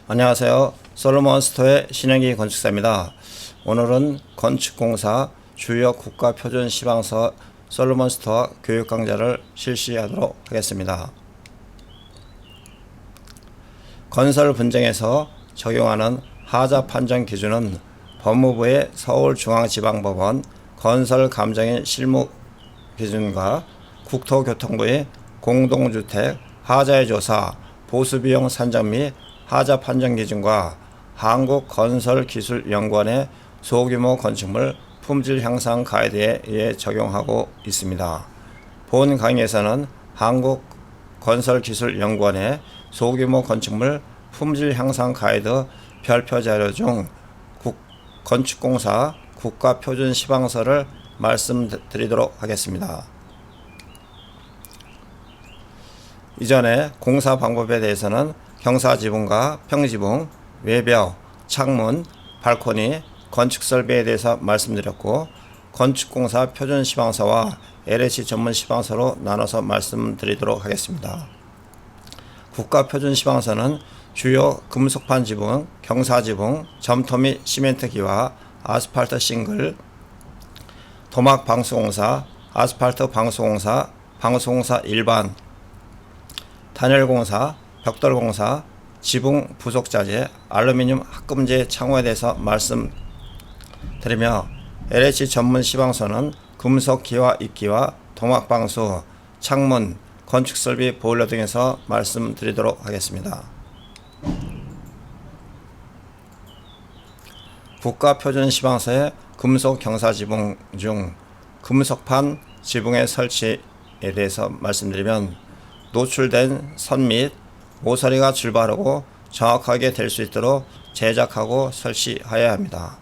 안녕하세요. 솔로몬스터의 신영기 건축사입니다. 오늘은 건축공사 주요 국가표준시방서 솔로몬스터 교육 강좌를 실시하도록 하겠습니다. 건설 분쟁에서 적용하는 하자 판정 기준은 법무부의 서울중앙지방법원 건설감정인 실무 기준과 국토교통부의 공동주택 하자의 조사 보수비용 산정 및 하자 판정 기준과 한국건설기술연구원의 소규모 건축물 품질 향상 가이드에 의해 적용하고 있습니다. 본 강의에서는 한국건설기술연구원의 소규모 건축물 품질 향상 가이드 별표 자료 중 건축공사 국가표준시방서를 말씀드리도록 하겠습니다. 이전에 공사 방법에 대해서는 경사지붕과 평지붕, 외벽, 창문, 발코니, 건축설비에 대해서 말씀드렸고 건축공사 표준시방서와 LH 전문시방서로 나눠서 말씀드리도록 하겠습니다. 국가표준시방서는 주요 금속판 지붕, 경사지붕, 점토 및 시멘트 기와, 아스팔트 싱글, 도막 방수공사, 아스팔트 방수공사, 방수공사 일반, 단열공사, 벽돌공사, 지붕 부속자재, 알루미늄 합금재 창호에 대해서 말씀드리며 LH 전문 시방서는 금속 기와 입기와 도막 방수, 창문, 건축설비 보일러 등에서 말씀드리도록 하겠습니다. 국가표준시방서의 금속 경사지붕 중 금속판 지붕의 설치에 대해서 말씀드리면 노출된 선 및 모서리가 줄바르고 정확하게 될 수 있도록 제작하고 설치하여야 합니다.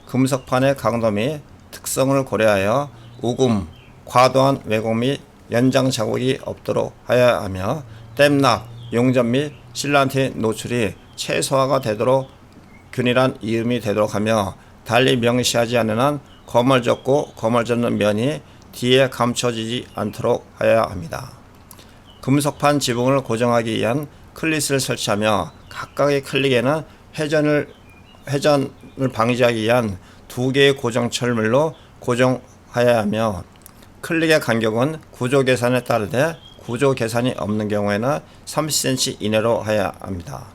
금속판의 강도 및 특성을 고려하여 우금, 과도한 왜곡 및 연장 자국이 없도록 하여야 하며 댐납, 용접 및 실란트 노출이 최소화가 되도록 균일한 이음이 되도록 하며 달리 명시하지 않는 한 거멀젓고 거멀젓는 면이 뒤에 감춰지지 않도록 하여야 합니다. 금속판 지붕을 고정하기 위한 클릿을 설치하며 각각의 클릿에는 회전을 방지하기 위한 두 개의 고정철물로 고정하여야 하며 클릿의 간격은 구조 계산에 따르되 구조 계산이 없는 경우에는 30cm 이내로 해야 합니다.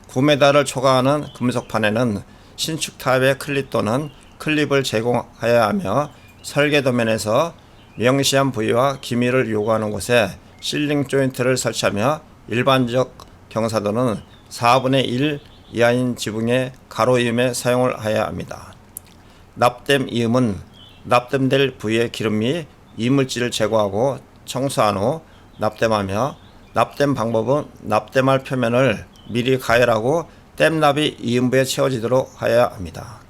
9m를 초과하는 금속판에는 신축 타입의 클릿 또는 클립을 제공하여야 하며 설계도면에서 명시한 부위와 기밀을 요구하는 곳에 실링 조인트를 설치하며 일반적 경사도는 4분의 1 이하인 지붕의 가로 이음에 사용을 해야 합니다. 납땜 이음은 납땜될 부위의 기름 및 이물질을 제거하고 청소한 후 납땜하며 납땜 방법은 납땜할 표면을 미리 가열하고 땜납이 이음부에 채워지도록 하여야 합니다.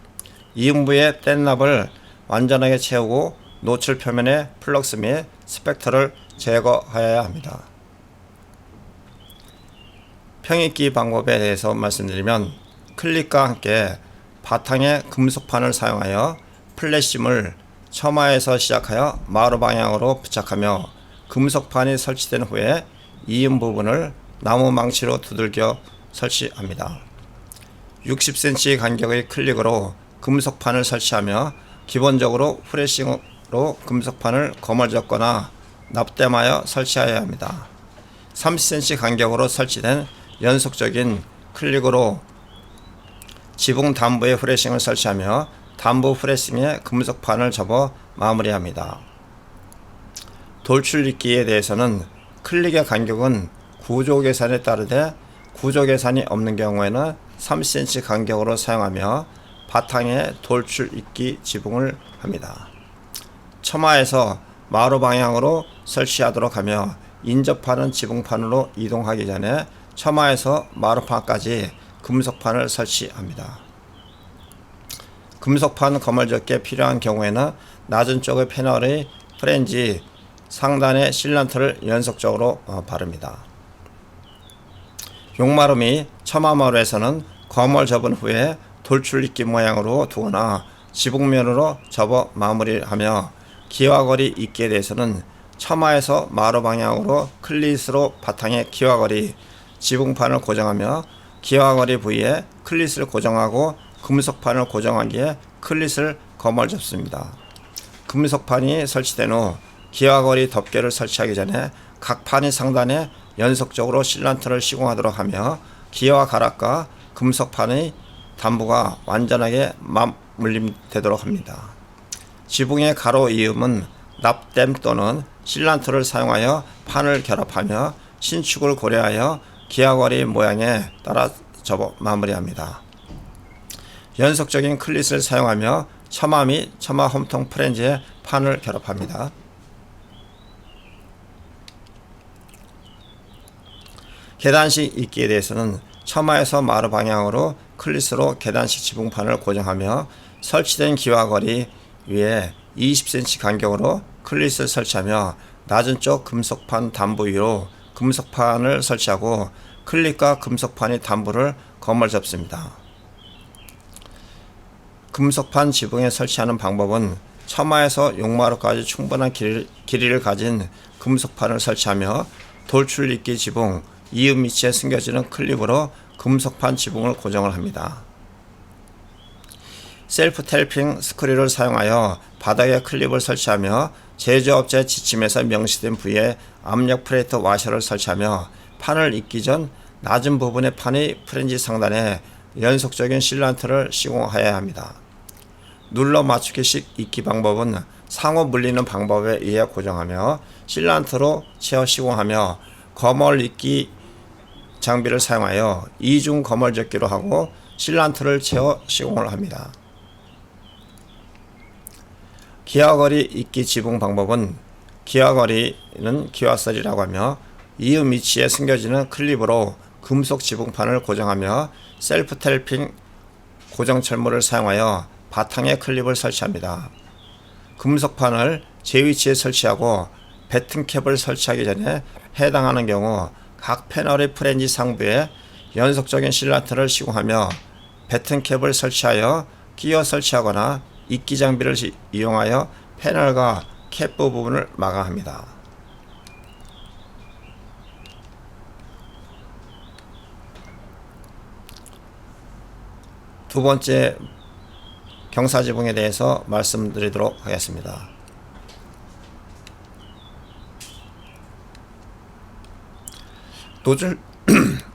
이음부의 땜납을 완전하게 채우고 노출 표면의 플럭스 및 스펙터를 제거하여야 합니다. 평입기 방법에 대해서 말씀드리면 클릿과 함께 바탕에 금속판을 사용하여 플랫심을 처마에서 시작하여 마루 방향으로 부착하며 금속판이 설치된 후에 이음 부분을 나무 망치로 두들겨 설치합니다. 60cm 간격의 클릭으로 금속판을 설치하며 기본적으로 프레싱으로 금속판을 거멀젓거나 납땜하여 설치해야 합니다. 30cm 간격으로 설치된 연속적인 클릭으로 지붕 단부에 프레싱을 설치하며 단부 프레싱에 금속판을 접어 마무리합니다. 돌출입기에 대해서는 클릭의 간격은 구조 계산에 따르되 구조 계산이 없는 경우에는 30cm 간격으로 사용하며 바탕에 돌출입기 지붕을 합니다. 처마에서 마루 방향으로 설치하도록 하며 인접하는 지붕판으로 이동하기 전에 처마에서 마루판까지 금속판을 설치합니다. 금속판 거멀젓기에 필요한 경우에는 낮은 쪽의 패널의 프렌지 상단에 실란트를 연속적으로 바릅니다. 용마루 및 처마마루에서는 거멀 접은 후에 돌출입기 모양으로 두거나 지붕면으로 접어 마무리하며 기와거리 입기에 대해서는 처마에서 마루 방향으로 클릿으로 바탕에 기와거리 지붕판을 고정하며 기와거리 부위에 클릿을 고정하고 금속판을 고정하기에 클릿을 거멀접습니다. 금속판이 설치된 후 기와거리 덮개를 설치하기 전에 각 판이 상단에 연속적으로 실란트를 시공하도록 하며 기와 가락과 금속판의 단부가 완전하게 맞물림되도록 합니다. 지붕의 가로 이음은 납땜 또는 실란트를 사용하여 판을 결합하며 신축을 고려하여 기와거리 모양에 따라 접어 마무리합니다. 연속적인 클릿을 사용하며 처마 및 처마 홈통 프렌즈에 판을 결합합니다. 계단식 이끼에 대해서는 처마에서 마루 방향으로 클릿으로 계단식 지붕판을 고정하며 설치된 기와거리 위에 20cm 간격으로 클릿을 설치하며 낮은 쪽 금속판 단부 위로 금속판을 설치하고 클릿과 금속판의 단부를 거멀접습니다. 금속판 지붕에 설치하는 방법은 처마에서 용마루까지 충분한 길이를 가진 금속판을 설치하며 돌출 이끼 지붕 이음 위치에 숨겨지는 클립으로 금속판 지붕을 고정을 합니다. 셀프 텔핑 스크류를 사용하여 바닥에 클립을 설치하며 제조업체 지침에서 명시된 부위에 압력 플레이트 와셔를 설치하며 판을 잇기 전 낮은 부분의 판의 프렌지 상단에 연속적인 실란트를 시공하여야 합니다. 눌러 맞추기식 잇기 방법은 상호 물리는 방법에 의해 고정하며 실란트로 채워 시공하며 거멀 잇기 장비를 사용하여 이중 거멀접기로 하고 실란트를 채워 시공을 합니다. 기와거리 잇기 지붕 방법은 기와거리는 기와설이라고 하며 이음 위치에 숨겨지는 클립으로 금속 지붕판을 고정하며 셀프 텔핑 고정 철물을 사용하여 바탕에 클립을 설치합니다. 금속판을 제 위치에 설치하고 배튼캡을 설치하기 전에 해당하는 경우 각 패널의 프렌지 상부에 연속적인 실란트를 시공하며 배튼캡을 설치하여 끼워 설치하거나 잇기 장비를 이용하여 패널과 캡 부분을 마감합니다. 두 번째 경사지붕에 대해서 말씀드리도록 하겠습니다.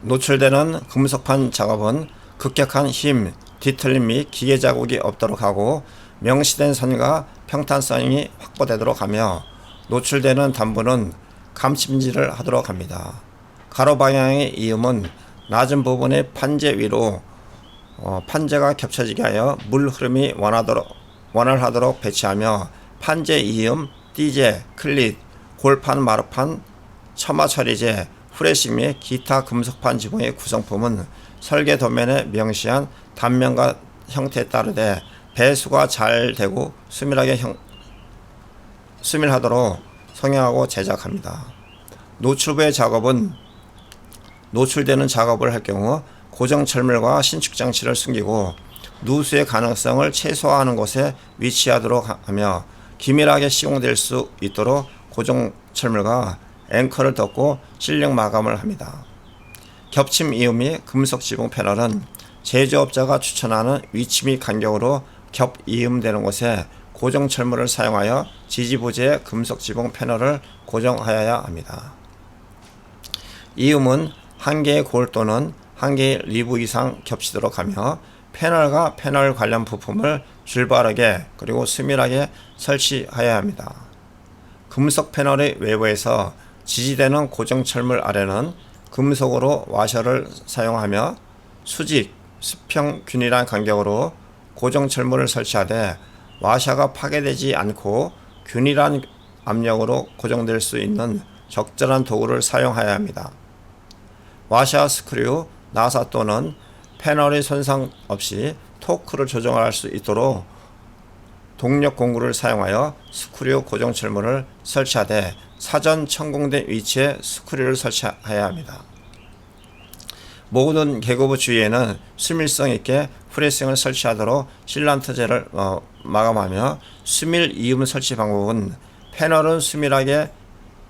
노출되는 금속판 작업은 급격한 힘, 뒤틀림 및 기계 자국이 없도록 하고 명시된 선과 평탄성이 확보되도록 하며 노출되는 단부는 감침질을 하도록 합니다. 가로 방향의 이음은 낮은 부분의 판재 위로 판재가 겹쳐지게 하여 물 흐름이 원활하도록 배치하며 판재 이음, 띠재, 클릿, 골판, 마루판, 처마 처리재, 후레쉬 및 기타 금속판 지붕의 구성품은 설계 도면에 명시한 단면과 형태에 따르되 배수가 잘 되고 수밀하도록 성형하고 제작합니다. 노출부의 작업은 노출되는 작업을 할 경우 고정 철물과 신축 장치를 숨기고 누수의 가능성을 최소화하는 곳에 위치하도록 하며 기밀하게 시공될 수 있도록 고정 철물과 앵커를 덮고 실링 마감을 합니다. 겹침 이음 및 금속 지붕 패널은 제조업자가 추천하는 위치 및 간격으로 겹 이음되는 곳에 고정 철물을 사용하여 지지부재의 금속 지붕 패널을 고정하여야 합니다. 이음은 한 개의 골 또는 한 개의 리브 이상 겹치도록 하며 패널과 패널 관련 부품을 줄바르게 그리고 수밀하게 설치하여야 합니다. 금속 패널의 외부에서 지지되는 고정 철물 아래는 금속으로 와셔를 사용하며 수직, 수평 균일한 간격으로 고정 철물을 설치하되 와셔가 파괴되지 않고 균일한 압력으로 고정될 수 있는 적절한 도구를 사용해야 합니다. 와셔 스크류, 나사 또는 패널의 손상 없이 토크를 조정할 수 있도록 동력 공구를 사용하여 스크류 고정 철물을 설치하되 사전 천공된 위치에 스크류를 설치해야 합니다. 모든 계고부 주위에는 수밀성 있게 프레싱을 설치하도록 실란트제를 마감하며 수밀 이음 설치 방법은 패널은 수밀하게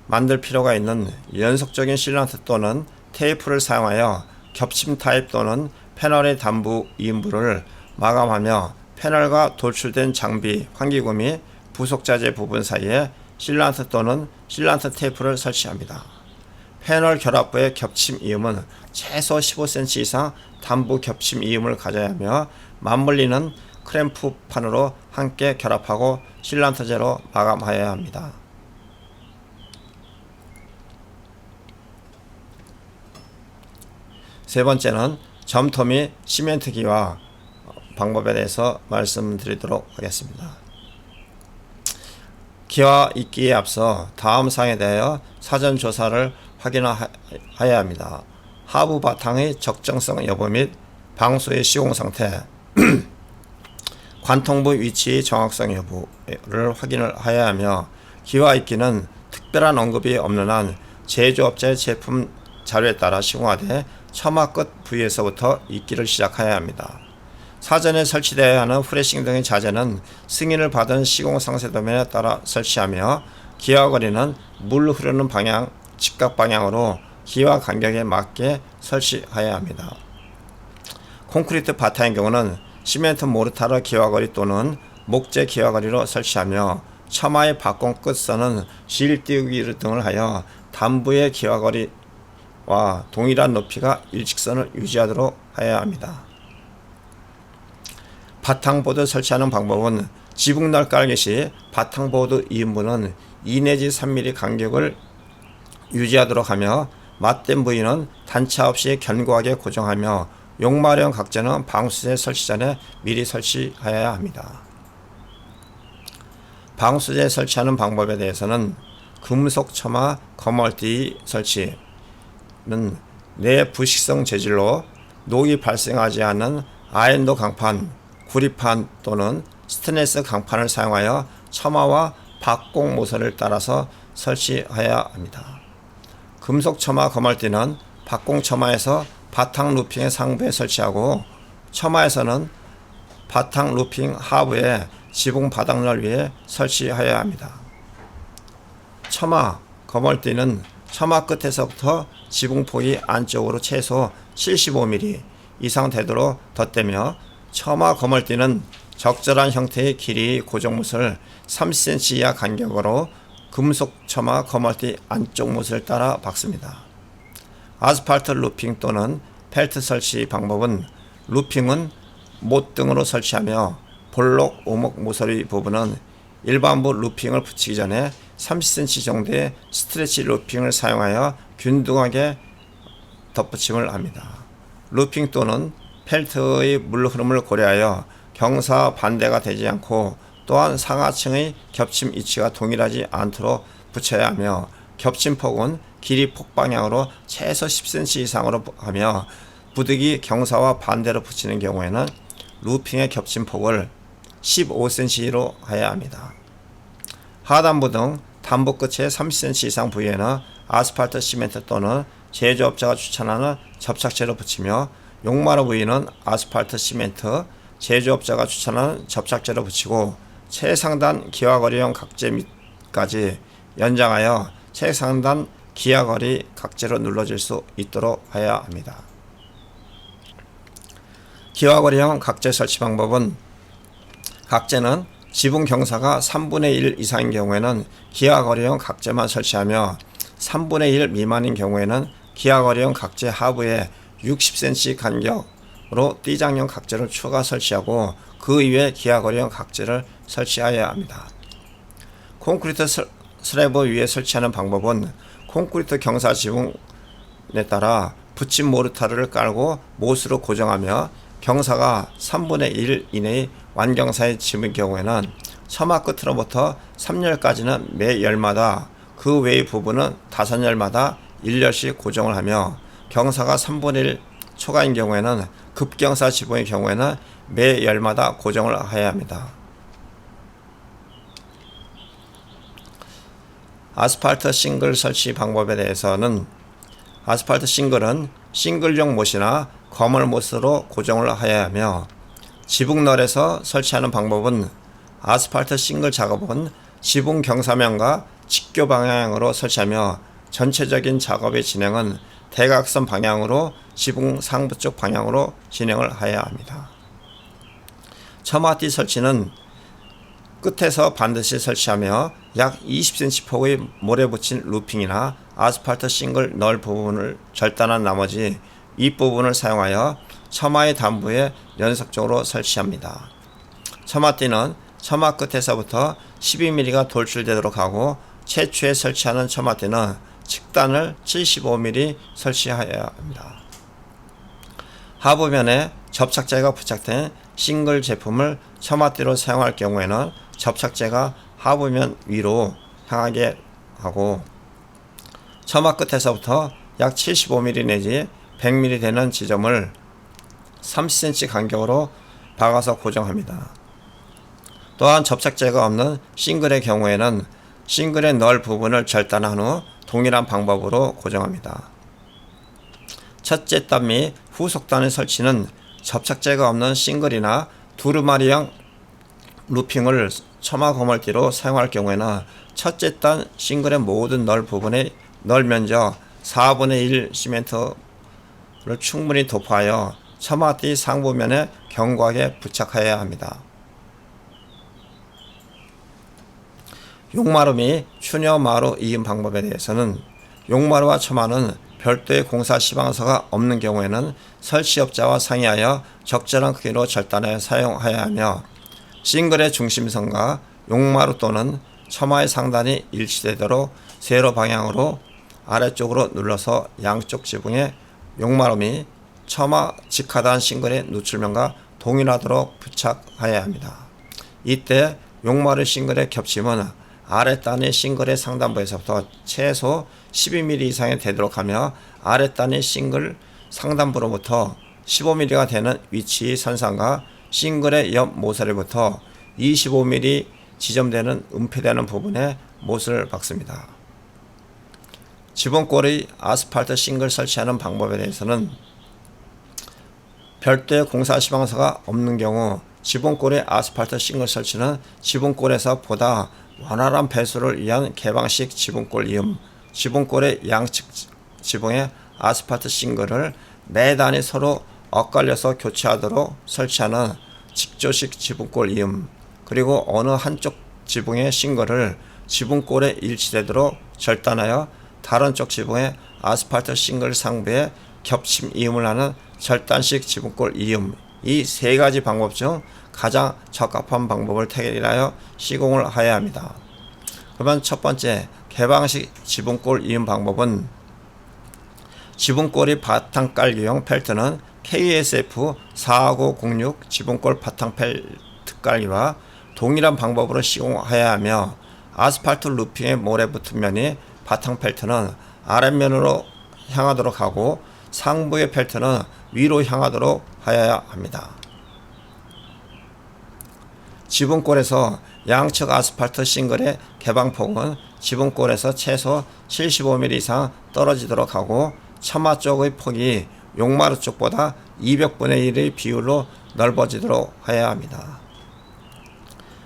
만들 필요가 있는 연속적인 실란트 또는 테이프를 사용하여 겹침 타입 또는 패널의 단부 이음부를 마감하며 패널과 돌출된 장비, 환기구 및 부속자재 부분 사이에 실란트 또는 실란트 테이프를 설치합니다. 패널 결합부의 겹침 이음은 최소 15cm 이상 단부 겹침 이음을 가져야 하며 맞물리는 크램프판으로 함께 결합하고 실란트제로 마감하여야 합니다. 세 번째는 점토 및 시멘트 기화 방법에 대해서 말씀드리도록 하겠습니다. 기화 있기에 앞서 다음 사항에 대하여 사전 조사를 확인하여야 합니다. 하부 바탕의 적정성 여부 및 방수의 시공 상태, 관통부 위치의 정확성 여부를 확인을 하여야 하며, 기화 있기는 특별한 언급이 없는 한 제조업자의 제품 자료에 따라 시공하되 처마 끝 부위에서부터 있기를 시작해야 합니다. 사전에 설치되어야 하는 프레싱 등의 자재는 승인을 받은 시공 상세도면에 따라 설치하며, 기화 거리는 물 흐르는 방향, 직각 방향으로 기화 간격에 맞게 설치해야 합니다. 콘크리트 바탕의 경우는 시멘트 모르타르 기화거리 또는 목재 기화거리로 설치하며, 처마의 박공 끝선은 실 띄우기 등을 하여 단부의 기화거리와 동일한 높이가 일직선을 유지하도록 해야 합니다. 바탕보드 설치하는 방법은 지붕날 깔기 시 바탕보드 이음부는 2 내지 3mm 간격을 유지하도록 하며, 맞댄 부위는 단차 없이 견고하게 고정하며, 용마령 각재는 방수제 설치 전에 미리 설치해야 합니다. 방수제 설치하는 방법에 대해서는 금속 처마 거멀띠 설치는 내부식성 재질로 녹이 발생하지 않는 아연도 강판, 구리판 또는 스테인리스 강판을 사용하여 처마와 박공 모서리를 따라서 설치해야 합니다. 금속 처마 거멀띠는 박공 처마에서 바탕 루핑의 상부에 설치하고, 처마에서는 바탕 루핑 하부에 지붕 바닥열 위에 설치해야 합니다. 처마 거멀띠는 처마 끝에서부터 지붕폭이 안쪽으로 최소 75mm 이상 되도록 덧대며, 처마 거멀띠는 적절한 형태의 길이 고정못을 30cm 이하 간격으로 금속 처마 거멀띠 안쪽 못을 따라 박습니다. 아스팔트 루핑 또는 펠트 설치 방법은, 루핑은 못 등으로 설치하며 볼록 오목 모서리 부분은 일반부 루핑을 붙이기 전에 30cm 정도의 스트레치 루핑을 사용하여 균등하게 덧붙임을 합니다. 루핑 또는 펠트의 물 흐름을 고려하여 경사 반대가 되지 않고, 또한 상하층의 겹침 위치가 동일하지 않도록 붙여야 하며, 겹침폭은 길이 폭 방향으로 최소 10cm 이상으로 하며, 부득이 경사와 반대로 붙이는 경우에는 루핑의 겹침폭을 15cm로 해야 합니다. 하단부 등 단부 끝에 30cm 이상 부위에는 아스팔트 시멘트 또는 제조업자가 추천하는 접착제로 붙이며, 용마루 부위는 아스팔트 시멘트, 제조업자가 추천하는 접착제로 붙이고, 최상단 기화거리형 각재 밑까지 연장하여 최상단 기화거리 각재로 눌러질 수 있도록 해야 합니다. 기화거리형 각재 설치 방법은, 각재는 지붕 경사가 3분의 1 이상인 경우에는 기화거리형 각재만 설치하며, 3분의 1 미만인 경우에는 기화거리형 각재 하부에 60cm 간격으로 띠장형 각재를 추가 설치하고, 그 이외에 기화거리형 각재를 설치해야 합니다. 콘크리트 슬래브 위에 설치하는 방법은, 콘크리트 경사 지붕에 따라 붙임 모르타르를 깔고 못으로 고정하며, 경사가 3분의 1 이내의 완경사의 집의 경우에는 처마 끝으로부터 3열까지는 매 열마다, 그 외의 부분은 5열마다 1열씩 고정을 하며, 경사가 3분의 1 초과인 경우에는 급경사 지붕의 경우에는 매 열마다 고정을 해야 합니다. 아스팔트 싱글 설치 방법에 대해서는, 아스팔트 싱글은 싱글용 못이나 거멀 못으로 고정을 해야 하며, 지붕널에서 설치하는 방법은, 아스팔트 싱글 작업은 지붕 경사면과 직교 방향으로 설치하며, 전체적인 작업의 진행은 대각선 방향으로 지붕 상부 쪽 방향으로 진행을 해야 합니다. 처마띠 설치는 끝에서 반드시 설치하며 약 20cm 폭의 모래 붙인 루핑이나 아스팔트 싱글 널 부분을 절단한 나머지 윗부분을 사용하여 처마의 단부에 연속적으로 설치합니다. 처마띠는 처마 끝에서부터 12mm가 돌출되도록 하고 최초에 설치하는 처마띠는 측단을 75mm 설치해야 합니다. 하부면에 접착제가 부착된 싱글 제품을 처마띠로 사용할 경우에는 접착제가 하부면 위로 향하게 하고 처마 끝에서부터 약 75mm 내지 100mm 되는 지점을 30cm 간격으로 박아서 고정합니다. 또한 접착제가 없는 싱글의 경우에는 싱글의 널 부분을 절단한 후 동일한 방법으로 고정합니다. 첫째 단 및 후속단의 설치는 접착제가 없는 싱글이나 두루마리형 루핑을 처마 거멀띠로 사용할 경우에는 첫째 단 싱글의 모든 널 부분의 널 면적 4분의 1 시멘트를 충분히 도포하여 처마띠 상부면에 견고하게 부착해야 합니다. 용마루 및 추녀마루 이음 방법에 대해서는 용마루와 처마는 별도의 공사 시방서가 없는 경우에는 설치업자와 상의하여 적절한 크기로 절단해 사용해야 하며 싱글의 중심선과 용마루 또는 처마의 상단이 일치되도록 세로 방향으로 아래쪽으로 눌러서 양쪽 지붕에 용마루 및 처마 직하단 싱글의 누출면과 동일하도록 부착해야 합니다. 이때 용마루 싱글의 겹침은 아랫단의 싱글의 상단부에서부터 최소 12mm 이상이 되도록 하며 아랫단의 싱글 상단부로부터 15mm가 되는 위치의 선상과 싱글의 옆 모서리부터 25mm 지점되는 은폐되는 부분에 못을 박습니다. 지붕골의 아스팔트 싱글 설치하는 방법에 대해서는 별도의 공사 시방서가 없는 경우 지붕골의 아스팔트 싱글 설치는 지붕골에서 보다 원활한 배수를 위한 개방식 지붕골 이음, 지붕골의 양측 지붕에 아스팔트 싱글을 매 단이 서로 엇갈려서 교체하도록 설치하는 직조식 지붕골 이음, 그리고 어느 한쪽 지붕의 싱글을 지붕골에 일치되도록 절단하여 다른 쪽 지붕의 아스팔트 싱글 상부에 겹침 이음을 하는 절단식 지붕골 이음, 이 세 가지 방법 중 가장 적합한 방법을 택일하여 시공을 해야 합니다. 그러면 첫 번째 개방식 지붕골 이음 방법은 지붕골이 바탕 깔기용 펠트는 KSF4906 지붕골 바탕 펠트 깔기와 동일한 방법으로 시공해야 하며 아스팔트 루핑에 모래 붙은 면이 바탕 펠트는 아랫면으로 향하도록 하고 상부의 펠트는 위로 향하도록 하여야 합니다. 지붕골에서 양측 아스팔트 싱글의 개방폭은 지붕골에서 최소 75mm 이상 떨어지도록 하고 처마 쪽의 폭이 용마루 쪽보다 200분의 1의 비율로 넓어지도록 해야 합니다.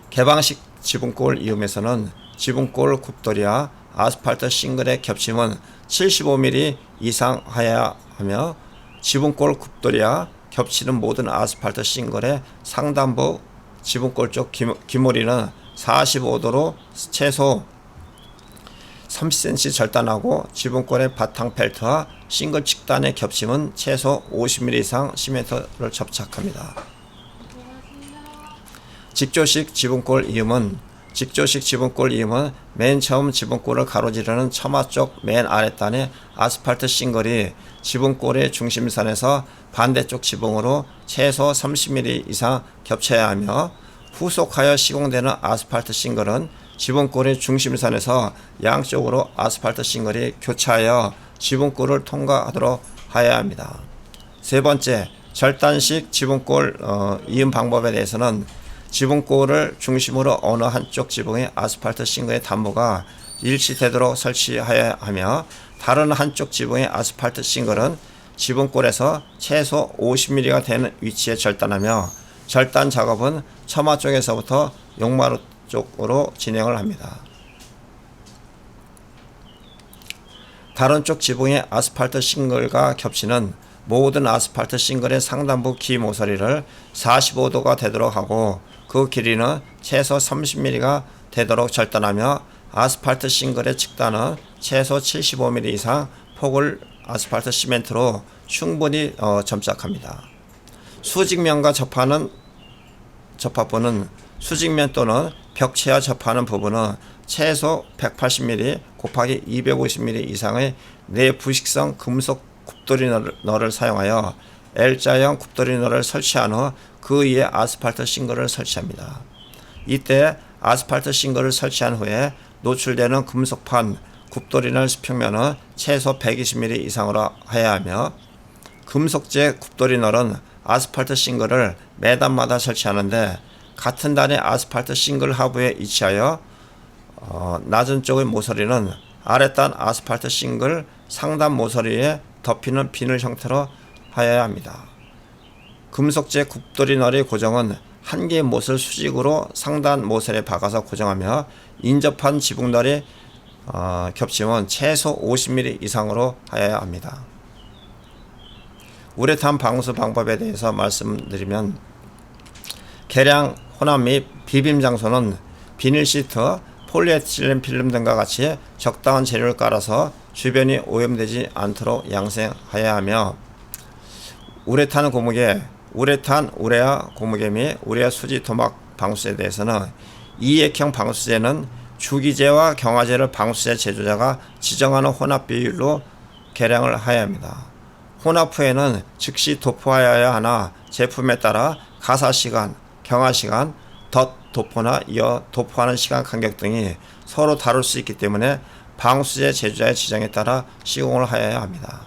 개방식 지붕골 이음에서는 지붕골 굽돌이와 아스팔트 싱글의 겹침은 75mm 이상 해야 하며 지붕골 굽돌이와 겹치는 모든 아스팔트 싱글의 상단부 지붕골 쪽 기모리는 45도로 최소 30cm 절단하고 지붕골의 바탕 펠트와 싱글 측단의 겹침은 최소 50mm 이상 시멘트를 접착합니다. 직조식 지붕골 이음은 맨 처음 지붕골을 가로지르는 처마 쪽 맨 아랫단의 아스팔트 싱글이 지붕골의 중심선에서 반대쪽 지붕으로 최소 30mm 이상 겹쳐야 하며 후속하여 시공되는 아스팔트 싱글은 지붕골의 중심선에서 양쪽으로 아스팔트 싱글이 교차하여 지붕골을 통과하도록 해야 합니다. 세 번째, 절단식 지붕골 이음 방법에 대해서는 지붕골을 중심으로 어느 한쪽 지붕의 아스팔트 싱글의 단부가 일치되도록 설치해야 하며 다른 한쪽 지붕의 아스팔트 싱글은 지붕골에서 최소 50mm가 되는 위치에 절단하며 절단 작업은 처마 쪽에서부터 용마루 쪽으로 진행을 합니다. 다른 쪽 지붕의 아스팔트 싱글과 겹치는 모든 아스팔트 싱글의 상단부 기 모서리를 45도가 되도록 하고 그 길이는 최소 30mm가 되도록 절단하며 아스팔트 싱글의 측단은 최소 75mm 이상 폭을 아스팔트 시멘트로 충분히 점착합니다. 수직면과 접합부는 수직면 또는 벽체와 접하는 부분은 최소 180mm 곱하기 250mm 이상의 내부식성 금속 굽돌이너를 사용하여 L자형 굽돌이너를 설치한 후 그 위에 아스팔트 싱글을 설치합니다. 이때 아스팔트 싱글을 설치한 후에 노출되는 금속판 굽돌이너 수평면은 최소 120mm 이상으로 해야 하며 금속재 굽돌이너는 아스팔트 싱글을 매단마다 설치하는데 같은 단의 아스팔트 싱글 하부에 위치하여 낮은 쪽의 모서리는 아랫단 아스팔트 싱글 상단 모서리에 덮이는 비늘 형태로 하여야 합니다. 금속재 굽돌이너의 고정은 한 개의 못을 수직으로 상단 모서리에 박아서 고정하며 인접한 지붕날이 겹침은 최소 50mm 이상으로 하여야 합니다. 우레탄 방수 방법에 대해서 말씀드리면 개량, 혼합 및 비빔 장소는 비닐 시트, 폴리에틸렌 필름 등과 같이 적당한 재료를 깔아서 주변이 오염되지 않도록 양생하여야 하며 우레탄 고무계, 우레탄, 우레아 고무계 및 우레아 수지 도막 방수제에 대해서는 이액형 방수제는 주기제와 경화제를 방수제 제조자가 지정하는 혼합 비율로 개량을 하여야 합니다. 혼합 후에는 즉시 도포하여야 하나 제품에 따라 가사시간, 경화시간, 덧 도포나 이어 도포하는 시간 간격 등이 서로 다를 수 있기 때문에 방수제 제조자의 지정에 따라 시공을 하여야 합니다.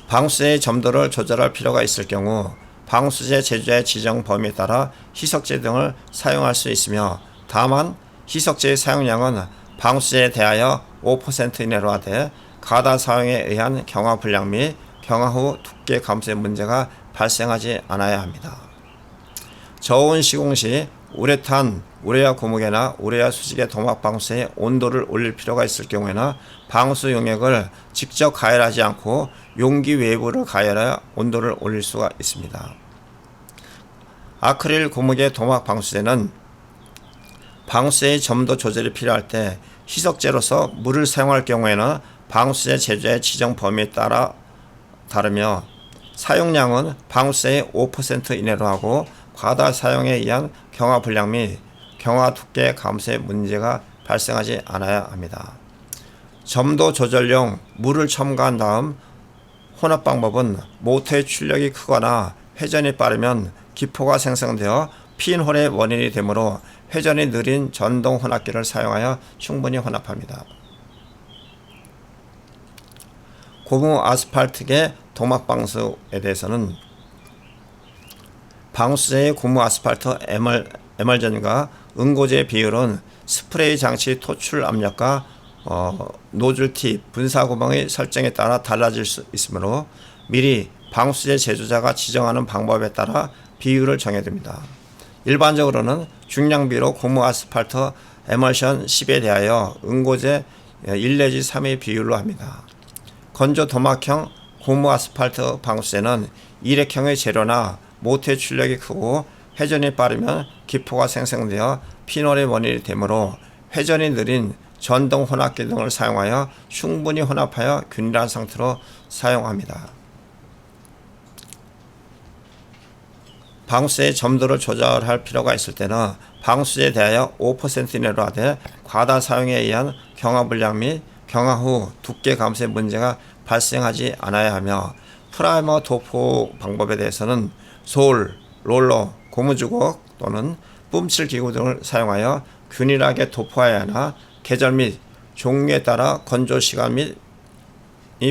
방수제의 점도를 조절할 필요가 있을 경우 방수제 제조자의 지정 범위에 따라 희석제 등을 사용할 수 있으며 다만 희석제의 사용량은 방수제에 대하여 5% 이내로 하되 가다 사용에 의한 경화 불량 및 경화 후 두께 감소의 문제가 발생하지 않아야 합니다. 저온 시공 시 우레탄, 우레아 고무계나 우레아 수직의 도막 방수의 온도를 올릴 필요가 있을 경우에는 방수 용액을 직접 가열하지 않고 용기 외부를 가열하여 온도를 올릴 수가 있습니다. 아크릴 고무계 도막 방수제는 방수의 점도 조절이 필요할 때 희석제로서 물을 사용할 경우에는 방수제 제조자의 지정 범위에 따라 다르며 사용량은 방수제의 5% 이내로 하고 과다 사용에 의한 경화 불량 및 경화 두께 감소의 문제가 발생하지 않아야 합니다. 점도 조절용 물을 첨가한 다음 혼합 방법은 모터의 출력이 크거나 회전이 빠르면 기포가 생성되어 핀홀의 원인이 되므로 회전이 느린 전동 혼합기를 사용하여 충분히 혼합합니다. 고무 아스팔트계 도막 방수에 대해서는 방수제의 고무 아스팔트 에멀전과 응고제의 비율은 스프레이 장치 토출 압력과 노즐 팁, 분사 구멍의 설정에 따라 달라질 수 있으므로 미리 방수제 제조자가 지정하는 방법에 따라 비율을 정해둡니다. 일반적으로는 중량비로 고무 아스팔트 에멀션 10에 대하여 응고제 1 내지 3의 비율로 합니다. 건조 도막형 고무 아스팔트 방수제는 일액형의 재료나 모터의 출력이 크고 회전이 빠르면 기포가 생성되어 핀홀의 원인이 되므로 회전이 느린 전동 혼합기 등을 사용하여 충분히 혼합하여 균일한 상태로 사용합니다. 방수제의 점도를 조절할 필요가 있을 때는 방수제에 대하여 5% 이내로 하되 과다 사용에 의한 경화 불량 및 경화 후 두께 감소의 문제가 발생하지 않아야 하며 프라이머 도포 방법에 대해서는 솔, 롤러, 고무주걱 또는 뿜칠 기구 등을 사용하여 균일하게 도포해야 하나 계절 및 종류에 따라 건조 시간이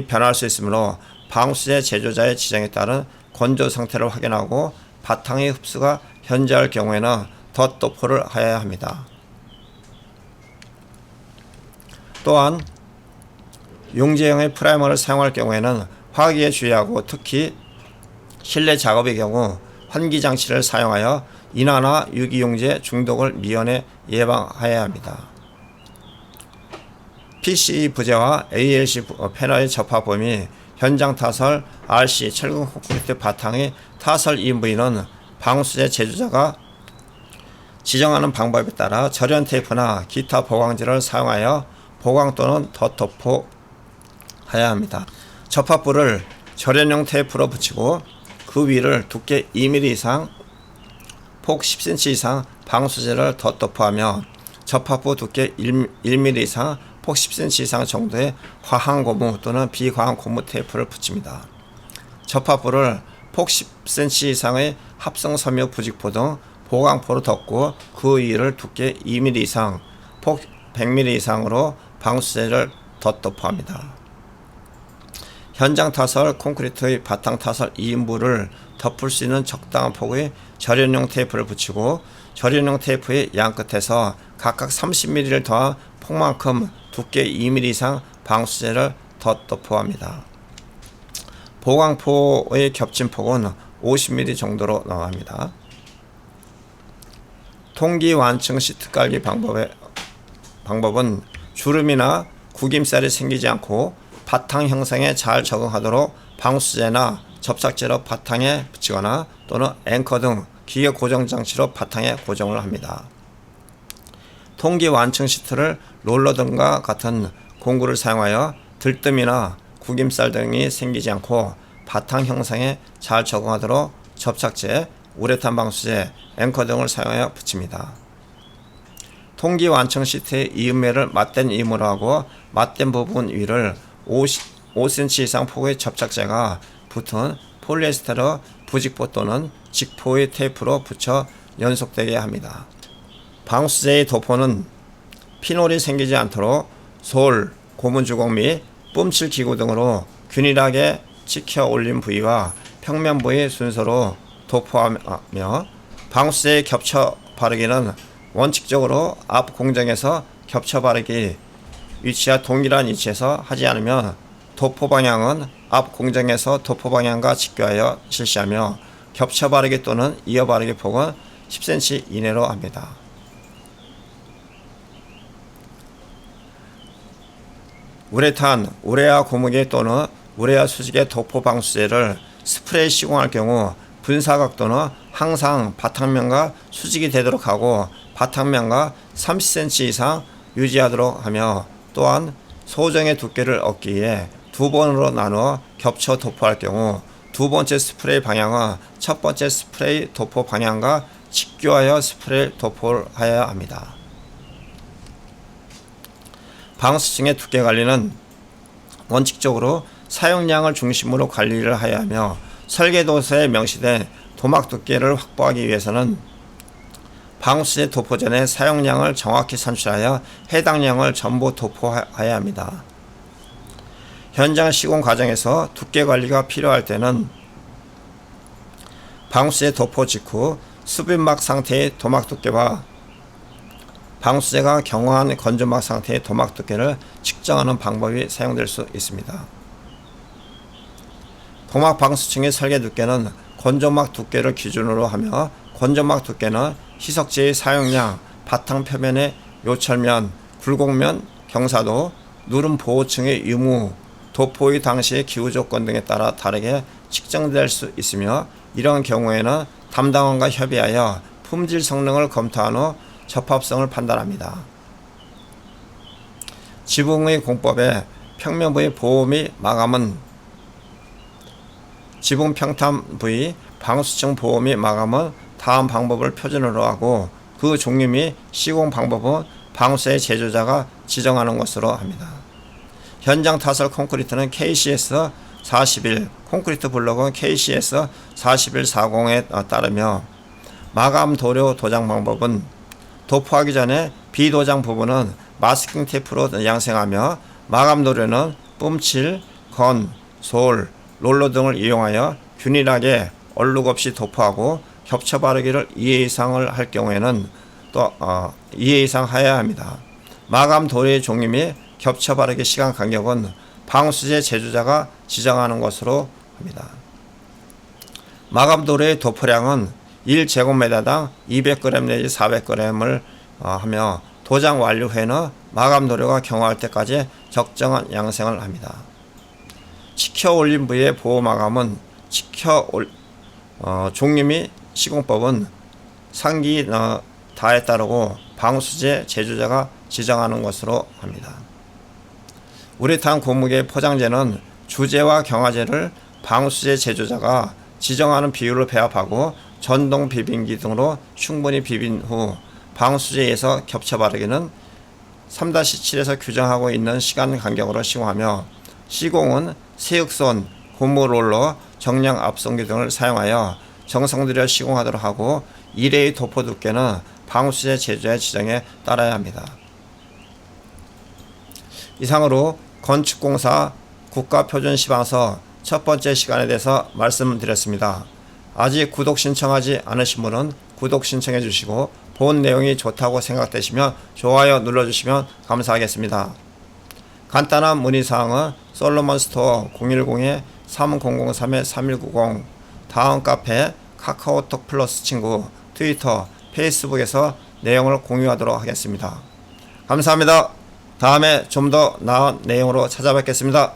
변할 수 있으므로 방수제 제조자의 지정에 따른 건조 상태를 확인하고 바탕의 흡수가 현저할 경우에는 덧 도포를 하여야 합니다. 또한 용제형의 프라이머를 사용할 경우에는 화기에 주의하고 특히 실내 작업의 경우 환기장치를 사용하여 인화나 유기용제 중독을 미연에 예방하여야 합니다. PCE 부재와 ALC 패널의 접합 범위 현장 타설 RC 철근 콘크리트 바탕의 타설 EMV는 방수제 제조자가 지정하는 방법에 따라 절연 테이프나 기타 보강제를 사용하여 보강 또는 덧도포해야 합니다. 접합부를 절연용 테이프로 붙이고 그 위를 두께 2mm 이상, 폭 10cm 이상 방수제를 덧도포하며 접합부 두께 1mm 이상, 폭 10cm 이상 정도의 화학 고무 또는 비화학 고무 테이프를 붙입니다. 접합부를 폭 10cm 이상의 합성 섬유 부직포 등 보강포로 덮고 그 위를 두께 2mm 이상, 폭 100mm 이상으로 방수제를 덧도포합니다. 현장 타설 콘크리트의 바탕 타설 2인부를 덮을 수 있는 적당한 폭의 절연용 테이프를 붙이고 절연용 테이프의 양끝에서 각각 30mm를 더한 폭만큼 두께 2mm 이상 방수제를 덧도포합니다. 보강포의 겹친 폭은 50mm 정도로 나갑니다. 통기 완층 시트 깔기 방법은 주름이나 구김살이 생기지 않고 바탕 형성에 잘 적응하도록 방수제나 접착제로 바탕에 붙이거나 또는 앵커 등 기계 고정 장치로 바탕에 고정을 합니다. 통기 완층 시트를 롤러 등과 같은 공구를 사용하여 들뜸이나 구김살 등이 생기지 않고 바탕 형성에 잘 적응하도록 접착제, 우레탄 방수제, 앵커 등을 사용하여 붙입니다. 통기 완층 시트의 이음매를 맞댄 이음으로 하고 맞댄 부분 위를 5cm 이상 폭의 접착제가 붙은 폴리에스테르 부직포 또는 직포의 테이프로 붙여 연속되게 합니다. 방수제의 도포는 피놀이 생기지 않도록 솔, 고무주걱 및 뿜칠 기구 등으로 균일하게 찍혀 올린 부위와 평면 부위 순서로 도포하며 방수제의 겹쳐 바르기는 원칙적으로 앞 공정에서 겹쳐 바르기 위치와 동일한 위치에서 하지 않으면 도포 방향은 앞 공정에서 도포 방향과 직교하여 실시하며 겹쳐 바르기 또는 이어 바르기 폭은 10cm 이내로 합니다. 우레탄, 우레아 고무계 또는 우레아 수직의 도포 방수제를 스프레이 시공할 경우 분사 각도는 항상 바탕면과 수직이 되도록 하고 바탕면과 30cm 이상 유지하도록 하며 또한 소정의 두께를 얻기 위해 두 번으로 나누어 겹쳐 도포할 경우 두 번째 스프레이 방향은 첫 번째 스프레이 도포 방향과 직교하여 스프레이 도포를 하여야 합니다. 방수층의 두께 관리는 원칙적으로 사용량을 중심으로 관리를 하여야 하며 설계도서에 명시된 도막 두께를 확보하기 위해서는 방수제 도포 전에 사용량을 정확히 산출하여 해당량을 전부 도포해야 합니다. 현장 시공 과정에서 두께 관리가 필요할 때는 방수제 도포 직후 수빈막 상태의 도막 두께와 방수제가 경화한 건조막 상태의 도막 두께를 측정하는 방법이 사용될 수 있습니다. 도막 방수층의 설계 두께는 건조막 두께를 기준으로 하며 건조막 두께는 희석제의 사용량, 바탕 표면의 요철면, 굴곡면, 경사도, 누름 보호층의 유무, 도포의 당시의 기후 조건 등에 따라 다르게 측정될 수 있으며 이런 경우에는 담당원과 협의하여 품질 성능을 검토한 후 접합성을 판단합니다. 지붕의 공법에 평면부의 보호 및 마감은 지붕 평탄 부위 방수층 보호 및 마감은 다음 방법을 표준으로 하고 그 종류 및 시공 방법은 방수의 제조자가 지정하는 것으로 합니다. 현장 타설 콘크리트는 KCS 41, 콘크리트 블록은 KCS 4140에 따르며 마감 도료 도장 방법은 도포하기 전에 비도장 부분은 마스킹 테이프로 양생하며 마감 도료는 뿜칠, 건, 솔, 롤러 등을 이용하여 균일하게 얼룩 없이 도포하고 겹쳐 바르기를 2회 이상을 할 경우에는 또 2회 이상 해야 합니다. 마감 도료의 종류 및 겹쳐 바르기 시간 간격은 방수제 제조자가 지정하는 것으로 합니다. 마감 도료의 도포량은 1제곱미터당 200g 내지 400g을 하며 도장 완료 후에는 마감 도료가 경화할 때까지 적정한 양생을 합니다. 지켜 올린 부의 보호 마감은 종림이 시공법은 상기 다에 따르고 방수제 제조자가 지정하는 것으로 합니다. 우레탄 고무계 포장재는 주재와 경화제를 방수제 제조자가 지정하는 비율로 배합하고 전동 비빙기 등으로 충분히 비빈 후 방수제에서 겹쳐 바르기는 3-7에서 규정하고 있는 시간 간격으로 시공하며, 시공은 세육선, 고무롤러, 정량 압성기 등을 사용하여 정성 들여 시공하도록 하고, 이레의 도포 두께는 방수제 제조자의 지정에 따라야 합니다. 이상으로 건축공사 국가표준시방서 첫 번째 시간에 대해서 말씀드렸습니다. 아직 구독 신청하지 않으신 분은 구독 신청해 주시고, 본 내용이 좋다고 생각되시면 좋아요 눌러주시면 감사하겠습니다. 간단한 문의사항은 솔로몬 스토어 010-3003-3190, 다음 카페, 카카오톡 플러스 친구, 트위터, 페이스북에서 내용을 공유하도록 하겠습니다. 감사합니다. 다음에 좀 더 나은 내용으로 찾아뵙겠습니다.